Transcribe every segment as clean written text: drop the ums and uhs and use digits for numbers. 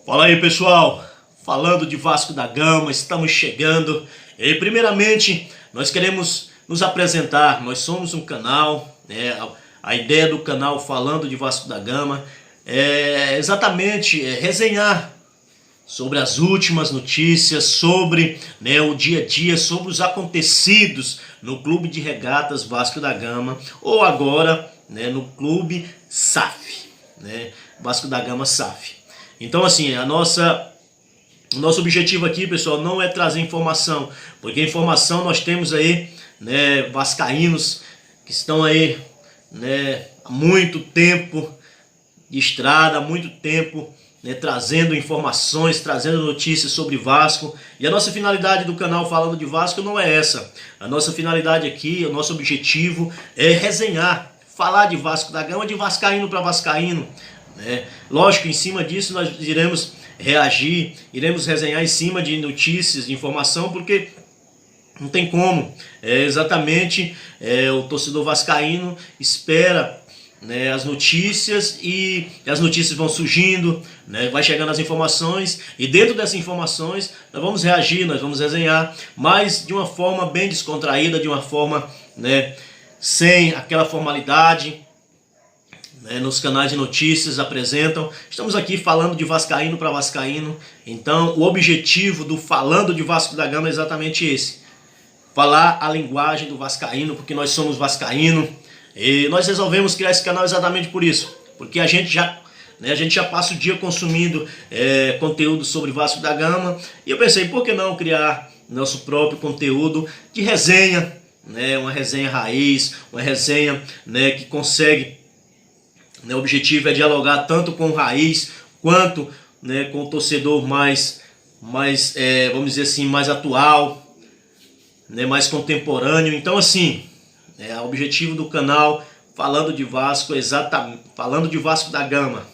Fala aí, pessoal, falando de Vasco da Gama, estamos chegando e primeiramente nós queremos nos apresentar. Nós somos um canal, né? A ideia do canal Falando de Vasco da Gama é exatamente resenhar sobre as últimas notícias, sobre, né, o dia a dia, sobre os acontecidos no Clube de Regatas Vasco da Gama, ou agora, né, no Clube SAF, né, Vasco da Gama SAF. Então, assim, o nosso objetivo aqui, pessoal, não é trazer informação, porque informação nós temos aí, né, vascaínos que estão aí, né, há muito tempo de estrada, há muito tempo, né, trazendo informações, trazendo notícias sobre Vasco. E a nossa finalidade do canal Falando de Vasco não é essa. A nossa finalidade aqui, o nosso objetivo é resenhar, falar de Vasco da Gama, de vascaíno para vascaíno, né? Lógico, em cima disso nós iremos reagir, iremos resenhar em cima de notícias, de informação, porque não tem como. Exatamente, o torcedor vascaíno espera, né, as notícias, e as notícias vão surgindo, né, vai chegando as informações, e dentro dessas informações nós vamos reagir, nós vamos resenhar, mas de uma forma bem descontraída, de uma forma, né, sem aquela formalidade, né, nos canais de notícias apresentam. Estamos aqui falando de vascaíno para vascaíno. Então o objetivo do Falando de Vasco da Gama é exatamente esse: falar a linguagem do vascaíno, porque nós somos vascaíno. E nós resolvemos criar esse canal exatamente por isso, porque a gente já passa o dia consumindo conteúdo sobre Vasco da Gama, e eu pensei, por que não criar nosso próprio conteúdo de resenha, né, uma resenha raiz, uma resenha, né, que consegue, né, o objetivo é dialogar tanto com o raiz quanto, né, com o torcedor mais vamos dizer assim, mais atual, né, mais contemporâneo. Então, assim, o objetivo do canal Falando de Vasco, exatamente, Falando de Vasco da Gama.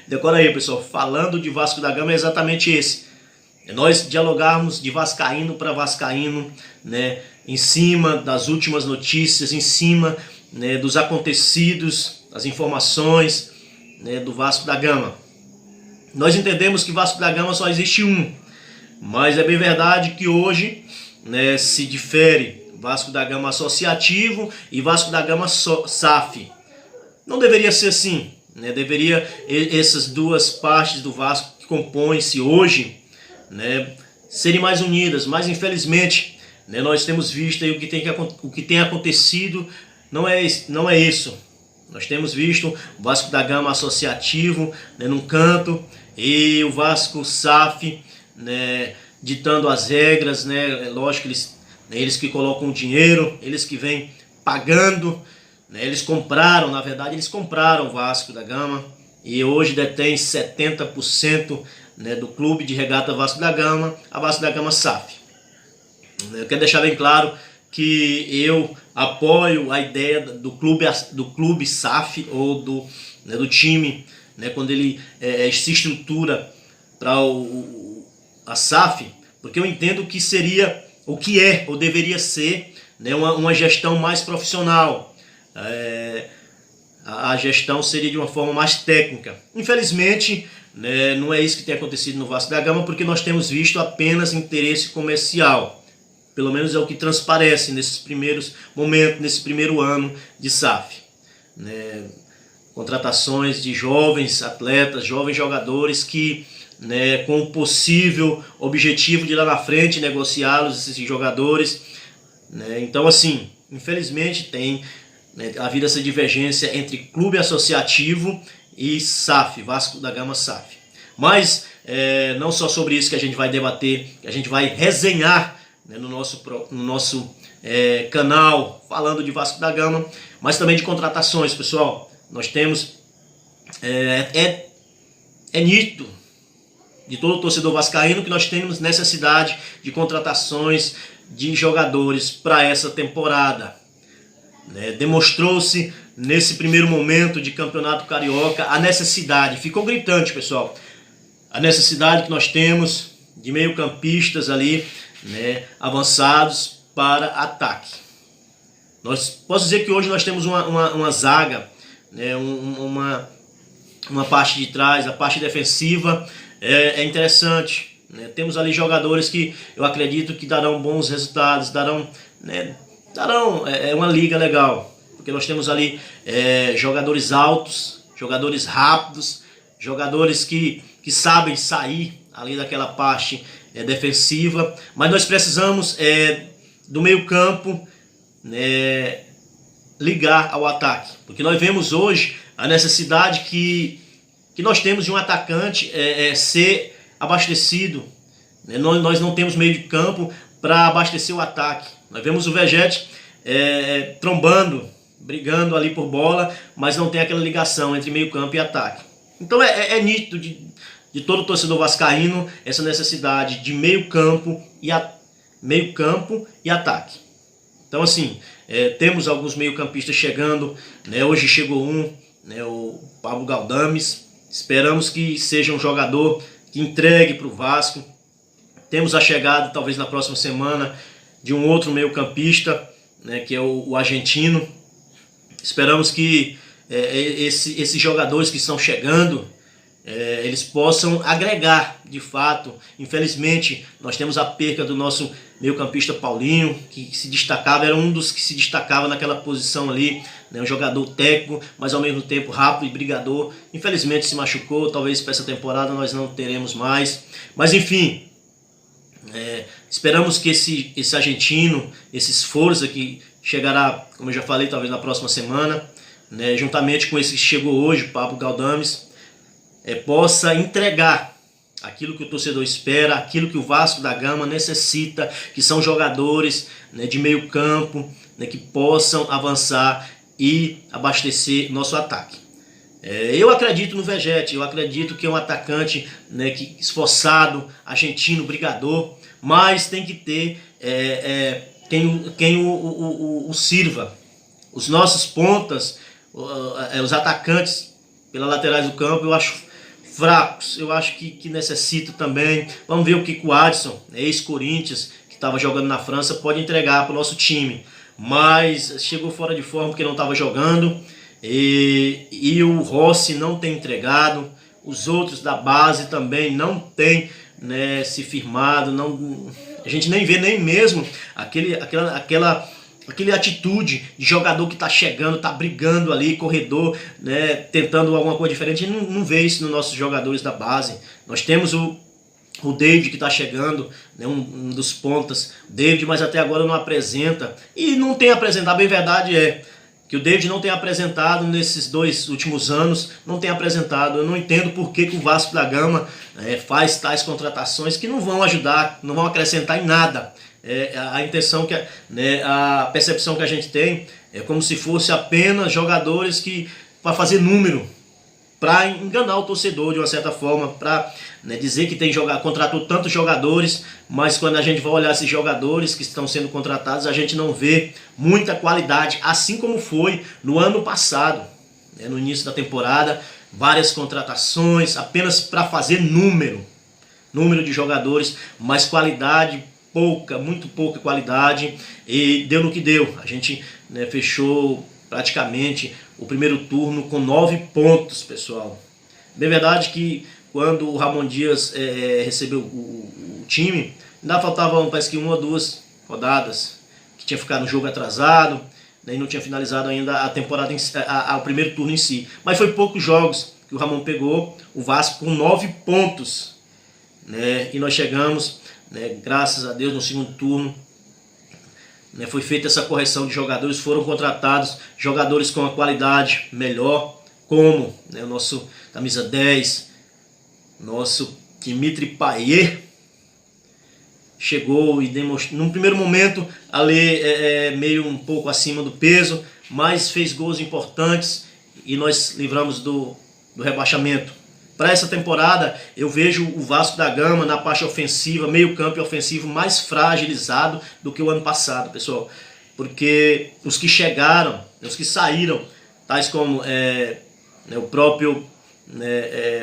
Decora aí, pessoal, Falando de Vasco da Gama é exatamente esse: é nós dialogarmos de vascaíno para vascaíno, né, em cima das últimas notícias, em cima, né, dos acontecidos, as informações, né, do Vasco da Gama. Nós entendemos que Vasco da Gama só existe um, mas é bem verdade que hoje, né, se difere Vasco da Gama associativo e Vasco da Gama SAF. Não deveria ser assim, né? Deveria, essas duas partes do Vasco que compõem-se hoje, né, serem mais unidas, mas infelizmente, né, nós temos visto aí o que tem acontecido. Não é isso. Nós temos visto o Vasco da Gama associativo, né, num canto, e o Vasco SAF, né, ditando as regras, né. Lógico que eles que colocam o dinheiro, eles que vêm pagando, né, eles compraram o Vasco da Gama, e hoje detém 70%, né, do Clube de Regata Vasco da Gama, a Vasco da Gama SAF. Eu quero deixar bem claro que eu apoio a ideia do clube SAF, ou do time, né, quando ele se estrutura para a SAF, porque eu entendo que seria o que ou deveria ser, né, uma gestão mais profissional. A gestão seria de uma forma mais técnica. Infelizmente, né, não é isso que tem acontecido no Vasco da Gama, porque nós temos visto apenas interesse comercial. Pelo menos é o que transparece nesses primeiros momentos, nesse primeiro ano de SAF. Né, contratações de jovens atletas, jovens jogadores que, né, com o possível objetivo de lá na frente negociá-los, esses jogadores, né. Então, assim, infelizmente tem, né, havido essa divergência entre clube associativo e SAF, Vasco da Gama SAF. Mas não só sobre isso que a gente vai debater, que a gente vai resenhar, né, no nosso canal Falando de Vasco da Gama, mas também de contratações, pessoal. Nós temos, nítido de todo torcedor vascaíno que nós temos necessidade de contratações de jogadores para essa temporada. Demonstrou-se nesse primeiro momento de campeonato carioca a necessidade, ficou gritante, pessoal, a necessidade que nós temos de meio-campistas ali, né, avançados para ataque. Posso dizer que hoje nós temos uma zaga, né, uma parte de trás, a parte defensiva é interessante, né? Temos ali jogadores que eu acredito que darão bons resultados, darão, né, uma liga legal, porque nós temos ali jogadores altos, jogadores rápidos, jogadores que sabem sair ali daquela parte defensiva, mas nós precisamos do meio campo, né, ligar ao ataque, porque nós vemos hoje a necessidade que nós temos de um atacante ser abastecido, né? Nós não temos meio de campo para abastecer o ataque. Nós vemos o Vegete trombando, brigando ali por bola, mas não tem aquela ligação entre meio campo e ataque. Então é nítido de todo torcedor vascaíno essa necessidade de meio campo e ataque. Então assim, temos alguns meio-campistas chegando, né? Hoje chegou um, né, o Pablo Galdames. Esperamos que seja um jogador que entregue para o Vasco. Temos a chegada, talvez na próxima semana, de um outro meio-campista, né, que é o argentino. Esperamos que esses jogadores que estão chegando, eles possam agregar de fato. Infelizmente, nós temos a perca do nosso meio-campista Paulinho, que se destacava, era um dos que se destacava naquela posição ali, né, um jogador técnico, mas ao mesmo tempo rápido e brigador. Infelizmente se machucou, talvez para essa temporada nós não teremos mais. Mas enfim, esperamos que esse argentino, esse esforço que chegará, como eu já falei, talvez na próxima semana, né, juntamente com esse que chegou hoje, Pablo Galdames, possa entregar aquilo que o torcedor espera, aquilo que o Vasco da Gama necessita, que são jogadores, né, de meio campo, né, que possam avançar e abastecer nosso ataque. Eu acredito no Vegete, eu acredito que é um atacante, né, esforçado, argentino, brigador, mas tem que ter quem o sirva. Os nossos pontas, os atacantes pelas laterais do campo, eu acho fracos, eu acho que necessito também. Vamos ver o que o Adson, ex-Corinthians, que estava jogando na França, pode entregar para o nosso time. Mas chegou fora de forma porque não estava jogando, e o Rossi não tem entregado. Os outros da base também não tem, né, se firmado. Não, a gente nem vê nem mesmo aquela atitude de jogador que está chegando, está brigando ali, corredor, né, tentando alguma coisa diferente. A gente não vê isso nos nossos jogadores da base. Nós temos o David que está chegando, né, um dos pontas. David, mas até agora não apresenta. E não tem apresentado, bem verdade que o David não tem apresentado nesses 2 últimos anos, não tem apresentado. Eu não entendo por que o Vasco da Gama faz tais contratações que não vão ajudar, não vão acrescentar em nada. A intenção, a percepção que a gente tem é como se fosse apenas jogadores para fazer número, para enganar o torcedor de uma certa forma, para dizer que contratou tantos jogadores, mas quando a gente vai olhar esses jogadores que estão sendo contratados, a gente não vê muita qualidade, assim como foi no ano passado, né, no início da temporada, várias contratações apenas para fazer número de jogadores, mas qualidade pouca, muito pouca qualidade, e deu no que deu. A gente, né, fechou praticamente o primeiro turno com 9 pontos, pessoal. Bem verdade que quando o Ramon Dias recebeu o time, ainda faltavam, parece que 1 ou 2 rodadas, que tinha ficado no jogo atrasado, né, e não tinha finalizado ainda a temporada, o primeiro turno em si. Mas foi poucos jogos que o Ramon pegou o Vasco com 9 pontos, né, e nós chegamos, né, graças a Deus, no segundo turno, né, foi feita essa correção de jogadores, foram contratados jogadores com uma qualidade melhor, como, né, o nosso camisa 10, nosso Dimitri Payet, chegou e demonstrou, num primeiro momento, ali meio um pouco acima do peso, mas fez gols importantes e nós livramos do rebaixamento. Para essa temporada, eu vejo o Vasco da Gama na parte ofensiva, meio campo e ofensivo, mais fragilizado do que o ano passado, pessoal. Porque os que chegaram, os que saíram, tais como o próprio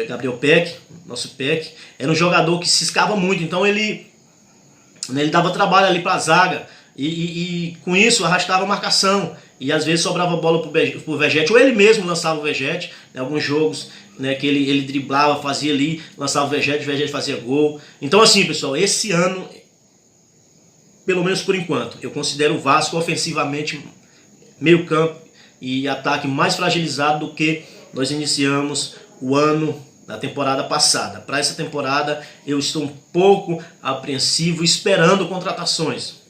Gabriel Peck, nosso Peck, era um jogador que ciscava muito, então ele dava trabalho ali para a zaga, e com isso arrastava a marcação, e às vezes sobrava bola para o Vegete, ou ele mesmo lançava o Vegete, em alguns jogos né, que ele driblava, fazia ali, lançava o Vegete fazia gol. Então assim, pessoal, esse ano, pelo menos por enquanto, eu considero o Vasco ofensivamente, meio campo e ataque mais fragilizado do que nós iniciamos o ano da temporada passada. Para essa temporada eu estou um pouco apreensivo, esperando contratações.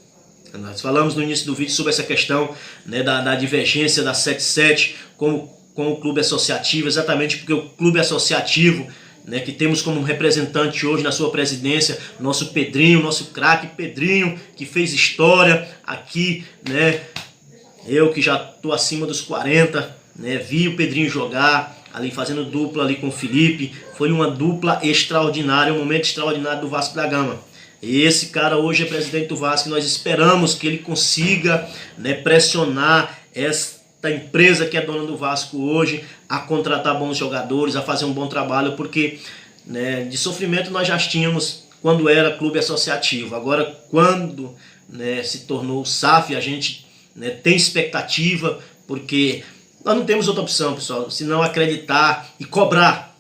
Nós falamos no início do vídeo sobre essa questão, né, da divergência da 77 com o clube associativo, exatamente porque o clube associativo, né, que temos como representante hoje na sua presidência, nosso Pedrinho, nosso craque Pedrinho, que fez história aqui, né? Eu que já estou acima dos 40, né, vi o Pedrinho jogar ali, fazendo dupla ali com o Felipe. Foi uma dupla extraordinária, um momento extraordinário do Vasco da Gama. E esse cara hoje é presidente do Vasco e nós esperamos que ele consiga, né, pressionar esta empresa que é dona do Vasco hoje a contratar bons jogadores, a fazer um bom trabalho, porque, né, de sofrimento nós já tínhamos quando era clube associativo. Agora, quando, né, se tornou SAF, a gente, né, tem expectativa, porque nós não temos outra opção, pessoal, senão acreditar e cobrar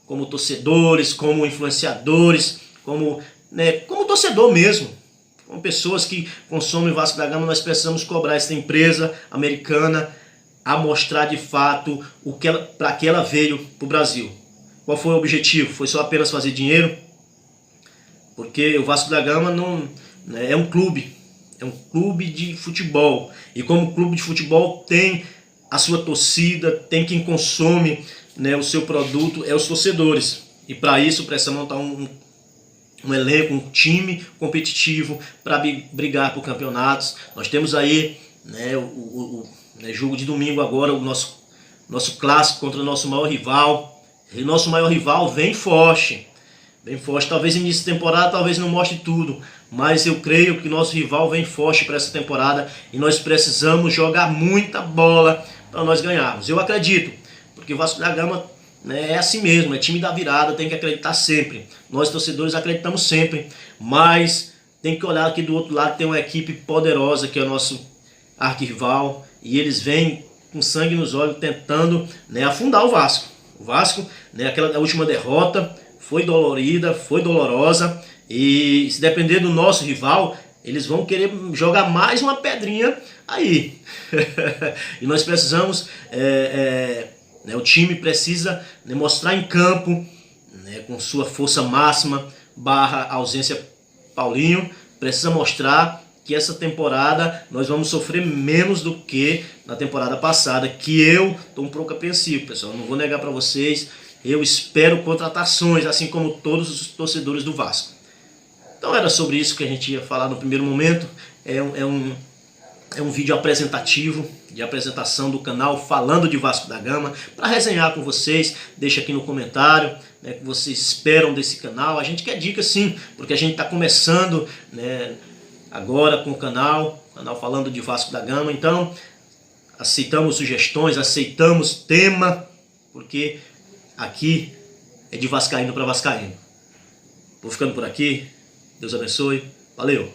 como torcedores, como influenciadores, como, né, como torcedor mesmo, como pessoas que consomem o Vasco da Gama. Nós precisamos cobrar essa empresa americana a mostrar de fato para que ela veio para o Brasil. Qual foi o objetivo? Foi só apenas fazer dinheiro? Porque o Vasco da Gama não, né, é um clube de futebol, e como clube de futebol tem a sua torcida, tem quem consome, né, o seu produto, é os torcedores. E para isso precisa montar um elenco, um time competitivo para brigar por campeonatos. Nós temos aí, né, né, jogo de domingo agora, o nosso clássico contra o nosso maior rival. E nosso maior rival vem forte. Bem forte. Talvez início de temporada, talvez não mostre tudo, mas eu creio que nosso rival vem forte para essa temporada e nós precisamos jogar muita bola para nós ganharmos. Eu acredito, porque o Vasco da Gama, né, é assim mesmo, é time da virada, tem que acreditar sempre. Nós torcedores acreditamos sempre, mas tem que olhar aqui do outro lado, tem uma equipe poderosa que é o nosso arquirrival, e eles vêm com sangue nos olhos tentando, né, afundar o Vasco. O Vasco, né, aquela última derrota foi dolorida, foi dolorosa, e se depender do nosso rival, eles vão querer jogar mais uma pedrinha aí. E nós precisamos, né, o time precisa, né, mostrar em campo, né, com sua força máxima, barra ausência Paulinho, precisa mostrar que essa temporada nós vamos sofrer menos do que na temporada passada, que eu estou um pouco apreensivo, pessoal, não vou negar para vocês. Eu espero contratações, assim como todos os torcedores do Vasco. Então era sobre isso que a gente ia falar no primeiro momento. É um vídeo apresentativo, de apresentação do canal falando de Vasco da Gama, para resenhar com vocês. Deixa aqui no comentário, né, que vocês esperam desse canal. A gente quer dicas sim, porque a gente está começando, né, agora com o canal falando de Vasco da Gama. Então aceitamos sugestões, aceitamos tema, porque aqui é de vascaíno para vascaíno. Vou ficando por aqui. Deus abençoe. Valeu!